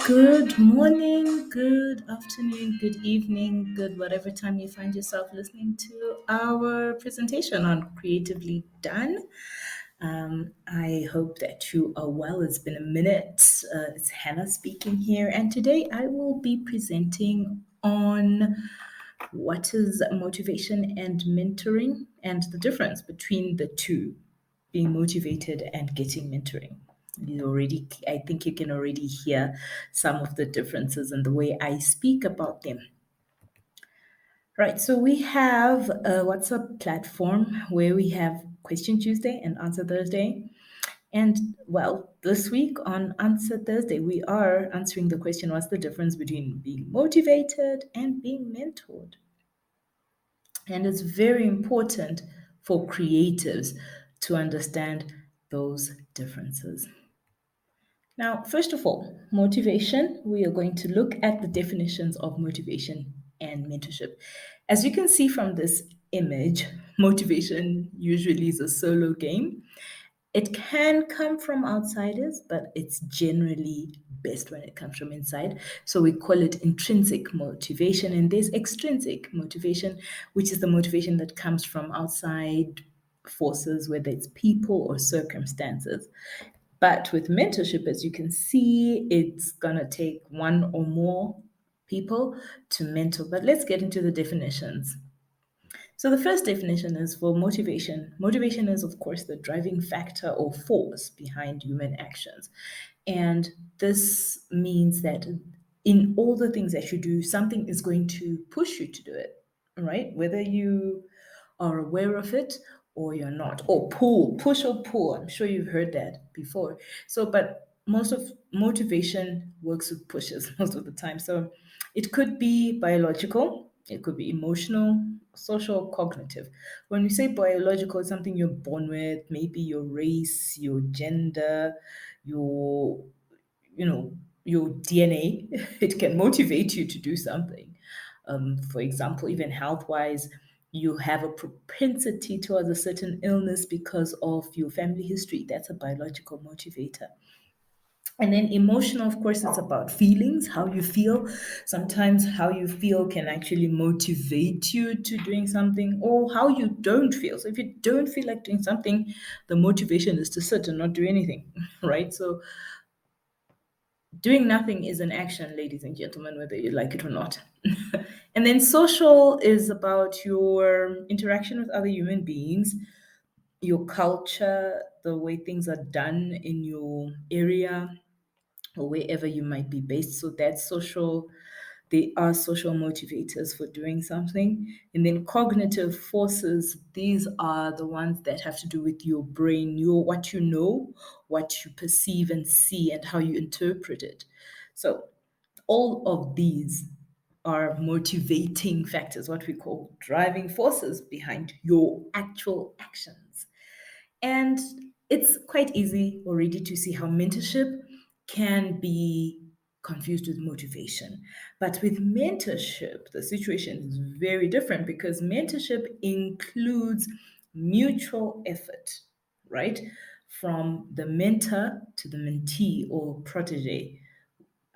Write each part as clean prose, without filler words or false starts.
Good morning, good afternoon, good evening, good whatever time you find yourself listening to our presentation on Creatively Done. I hope that you are well. It's been a minute. It's Hannah speaking here, and today I will be presenting on what is motivation and mentoring and the difference between the two, being motivated and getting mentoring. I think you can already hear some of the differences in the way I speak about them. Right, so we have a WhatsApp platform where we have Question Tuesday and Answer Thursday. And well, this week on Answer Thursday, we are answering the question, what's the difference between being motivated and being mentored? And it's very important for creatives to understand those differences. Now, first of all, motivation, we are going to look at the definitions of motivation and mentorship. As you can see from this image, motivation usually is a solo game. It can come from outsiders, but it's generally best when it comes from inside. So we call it intrinsic motivation, and there's extrinsic motivation, which is the motivation that comes from outside forces, whether it's people or circumstances. But with mentorship, as you can see, it's going to take one or more people to mentor. But let's get into the definitions. So the first definition is for motivation. Motivation is, of course, the driving factor or force behind human actions. And this means that in all the things that you do, something is going to push you to do it, right? Whether you are aware of it or you're not. Or pull, push or pull. I'm sure you've heard that before. So, but most of motivation works with pushes most of the time. So it could be biological, it could be emotional, social, cognitive. When we say biological, it's something you're born with, maybe your race, your gender, your you know, your DNA, it can motivate you to do something. For example, even health wise, you have a propensity towards a certain illness because of your family history. That's a biological motivator. And then emotional, of course, it's about feelings, how you feel. Sometimes how you feel can actually motivate you to doing something, or how you don't feel. So if you don't feel like doing something, the motivation is to sit and not do anything, right? So doing nothing is an action, ladies and gentlemen, whether you like it or not. And then social is about your interaction with other human beings, your culture, the way things are done in your area or wherever you might be based. So that's social. They are social motivators for doing something. And then cognitive forces, these are the ones that have to do with your brain, your what you know, what you perceive and see, and how you interpret it. So all of these are motivating factors, what we call driving forces behind your actual actions. And it's quite easy already to see how mentorship can be confused with motivation. But with mentorship, the situation is very different because mentorship includes mutual effort, right? From the mentor to the mentee or protege.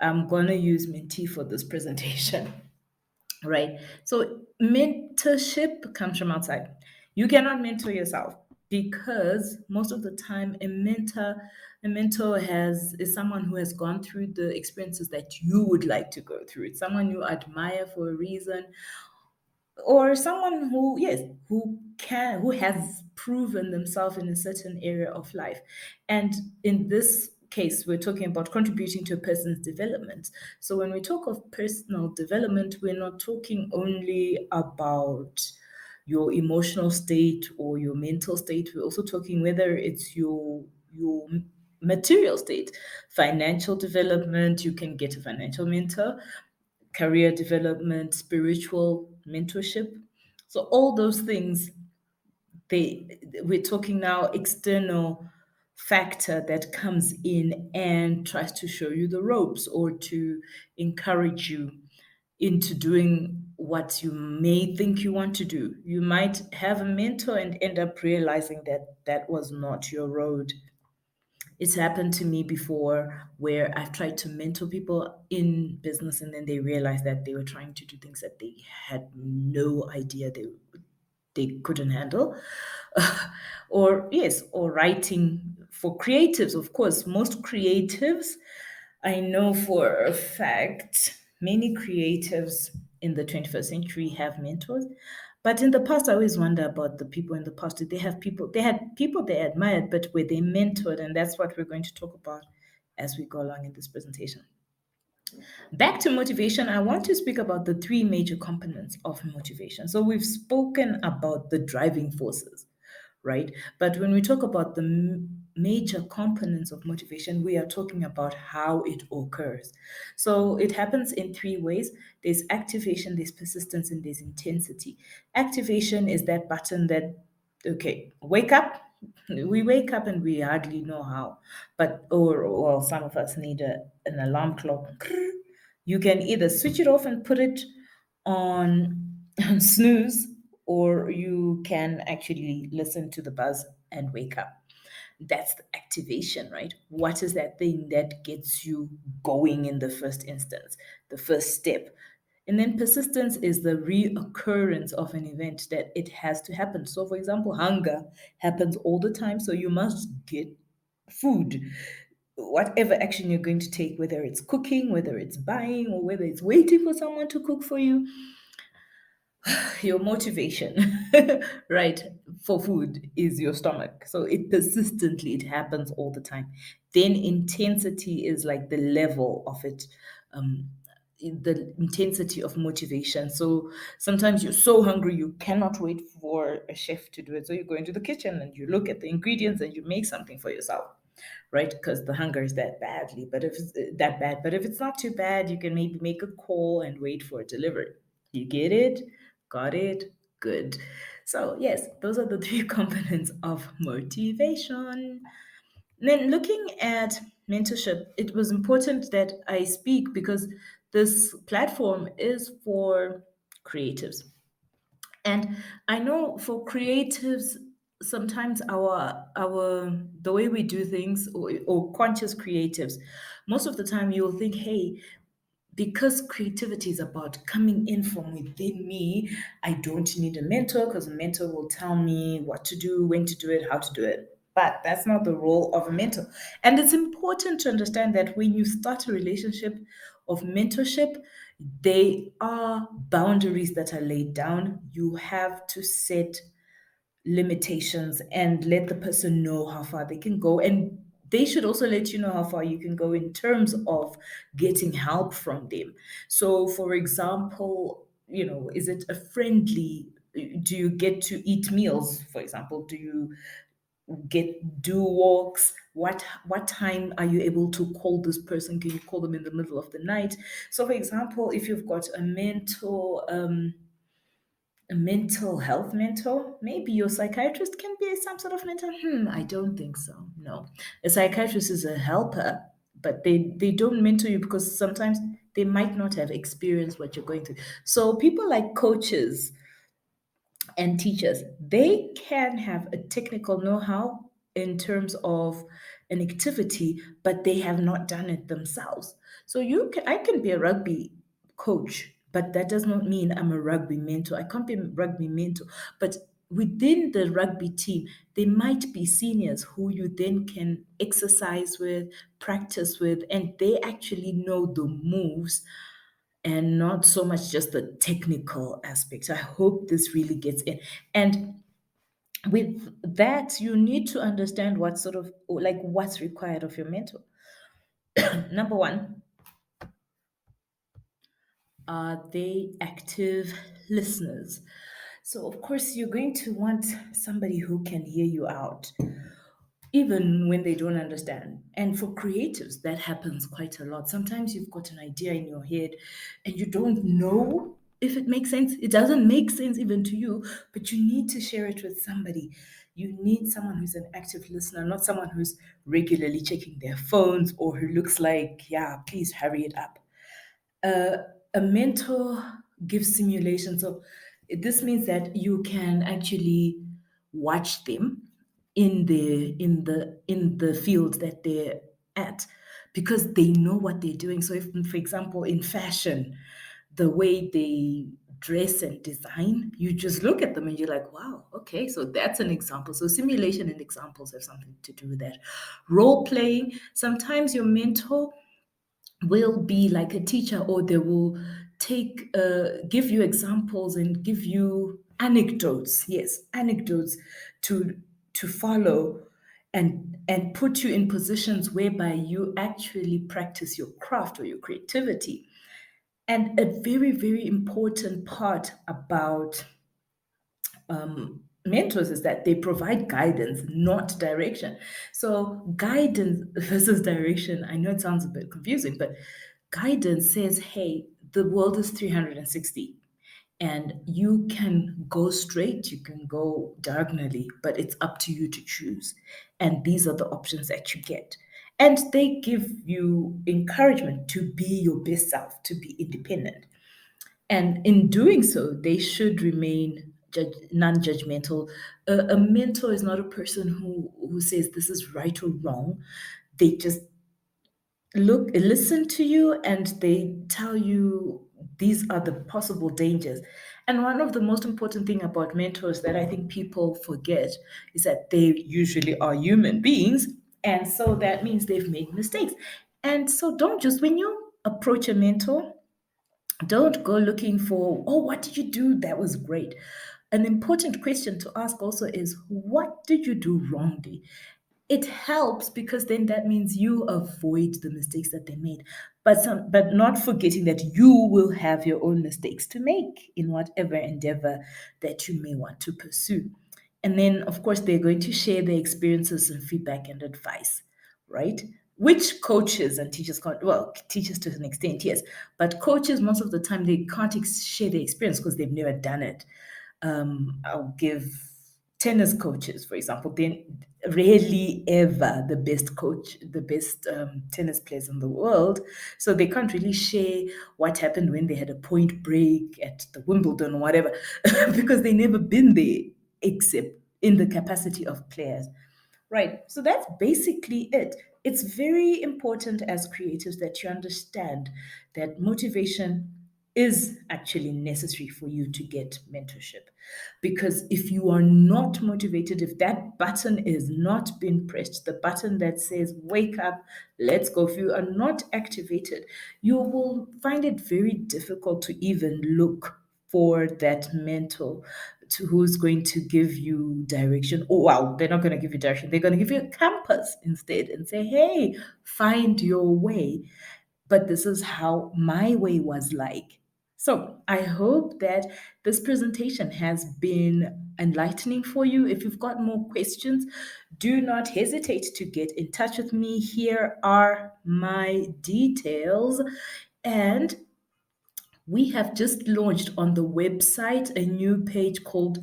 I'm going to use mentee for this presentation. Right. So mentorship comes from outside. You cannot mentor yourself because most of the time a mentor is someone who has gone through the experiences that you would like to go through. It's someone you admire for a reason, or someone who, yes, who has proven themselves in a certain area of life. And in this case, we're talking about contributing to a person's development. So when we talk of personal development, we're not talking only about your emotional state or your mental state. We're also talking whether it's your material state, financial development. You can get a financial mentor, career development, spiritual mentorship. So all those things, we're talking now external factor that comes in and tries to show you the ropes or to encourage you into doing what you may think you want to do. You might have a mentor and end up realizing that that was not your road. It's happened to me before where I've tried to mentor people in business and then they realized that they were trying to do things that they had no idea they couldn't handle. Or yes, or writing for creatives. Of course, most creatives, I know for a fact, many creatives in the 21st century have mentors. But in the past, I always wonder about the people in the past. Did they have people? They had people they admired, but were they mentored? And that's what we're going to talk about as we go along in this presentation. Back to motivation, I want to speak about the three major components of motivation. So we've spoken about the driving forces, right? But when we talk about the major components of motivation, we are talking about how it occurs. So it happens in three ways: there's activation, there's persistence, and there's intensity. Activation is that button that, okay, wake up. We wake up and we hardly know how, but, or, well, some of us need an alarm clock. You can either switch it off and put it on snooze, or you can actually listen to the buzz and wake up. That's the activation, right? What is that thing that gets you going in the first instance, the first step? And then persistence is the reoccurrence of an event that it has to happen. So, for example, hunger happens all the time, so you must get food. Whatever action you're going to take, whether it's cooking, whether it's buying, or whether it's waiting for someone to cook for you, your motivation, right, for food is your stomach. So it persistently, it happens all the time. Then intensity is like the level of it, um, the intensity of motivation. So sometimes you're so hungry you cannot wait for a chef to do it. So you go into the kitchen and you look at the ingredients and you make something for yourself, right? Because the hunger is that badly. But if it's that bad, but if it's not too bad, you can maybe make a call and wait for it delivered. You get it? Got it? Good. So yes, those are the three components of motivation. Then looking at mentorship, it was important that I speak because this platform is for creatives. And I know for creatives, sometimes our the way we do things, or conscious creatives, most of the time you'll think, hey, because creativity is about coming in from within me, I don't need a mentor because a mentor will tell me what to do, when to do it, how to do it. But that's not the role of a mentor. And it's important to understand that when you start a relationship of mentorship, there are boundaries that are laid down. You have to set limitations and let the person know how far they can go, and they should also let you know how far you can go in terms of getting help from them. So for example, is it a friendly, do you get to eat meals, for example? Do you get do walks? What time are you able to call this person? Can you call them in the middle of the night? So for example, if you've got a mental health mentor, maybe your psychiatrist can be some sort of mentor. I don't think so. No. A psychiatrist is a helper, but they don't mentor you because sometimes they might not have experienced what you're going through. So people like coaches and teachers, they can have a technical know-how in terms of an activity, but they have not done it themselves. So I can be a rugby coach, but that does not mean I'm a rugby mentor. I can't be a rugby mentor, but within the rugby team, there might be seniors who you then can exercise with, practice with, and they actually know the moves and not so much just the technical aspects. I hope this really gets in. And with that, you need to understand what sort of, like, what's required of your mentor. Number one, are they active listeners? So, of course, you're going to want somebody who can hear you out even when they don't understand. And for creatives, that happens quite a lot. Sometimes you've got an idea in your head and you don't know if it makes sense. It doesn't make sense even to you, but you need to share it with somebody. You need someone who's an active listener, not someone who's regularly checking their phones or who looks like, yeah, please hurry it up. Uh, a mentor gives simulation. So this means that you can actually watch them in the field that they're at, because they know what they're doing. So if, for example, in fashion, the way they dress and design, you just look at them and you're like, wow, okay, so that's an example. So simulation and examples have something to do with that. Role playing, sometimes your mentor will be like a teacher, or they will give you examples and give you anecdotes, yes, anecdotes to follow, and put you in positions whereby you actually practice your craft or your creativity. And a very, very important part about mentors is that they provide guidance, not direction. So, guidance versus direction, I know it sounds a bit confusing, but guidance says, hey, the world is 360, and you can go straight, you can go diagonally, but it's up to you to choose. And these are the options that you get. And they give you encouragement to be your best self, to be independent. And in doing so, they should remain non-judgmental. A mentor is not a person who says this is right or wrong. They just listen to you, and they tell you these are the possible dangers. And one of the most important thing about mentors that I think people forget is that they usually are human beings, and so that means they've made mistakes. And so don't just, when you approach a mentor, don't go looking for, oh, what did you do? That was great. An important question to ask also is, what did you do wrongly? It helps because then that means you avoid the mistakes that they made. But not forgetting that you will have your own mistakes to make in whatever endeavor that you may want to pursue. And then, of course, they're going to share their experiences and feedback and advice, right? Which coaches and teachers can't, well, teachers to an extent, yes, but coaches, most of the time, they can't share their experience because they've never done it. I'll give tennis coaches, for example, they're rarely ever the best coach, the best tennis players in the world. So they can't really share what happened when they had a point break at the Wimbledon or whatever, because they never been there except in the capacity of players. Right. So that's basically it. It's very important as creatives that you understand that motivation is actually necessary for you to get mentorship. Because if you are not motivated, if that button is not being pressed, the button that says wake up, let's go, if you are not activated, you will find it very difficult to even look for that mentor to who's going to give you direction. Oh wow, they're not going to give you direction. They're going to give you a compass instead and say, "Hey, find your way." But this is how my way was like. So, I hope that this presentation has been enlightening for you. If you've got more questions, do not hesitate to get in touch with me. Here are my details. And we have just launched on the website a new page called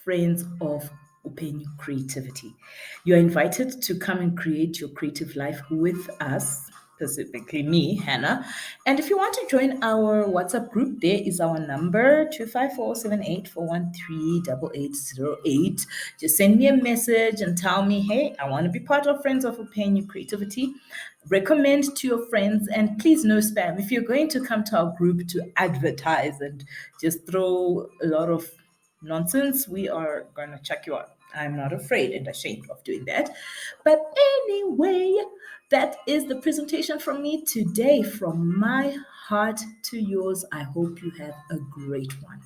Friends of Open Creativity. You're invited to come and create your creative life with us, specifically me, Hannah. And if you want to join our WhatsApp group, there is our number 25478413888. Just send me a message and tell me, hey, I want to be part of Friends of Open Creativity. Recommend to your friends, and please no spam. If you're going to come to our group to advertise and just throw a lot of nonsense, we are going to check you out. I'm not afraid and ashamed of doing that. But anyway, that is the presentation from me today, from my heart to yours. I hope you have a great one.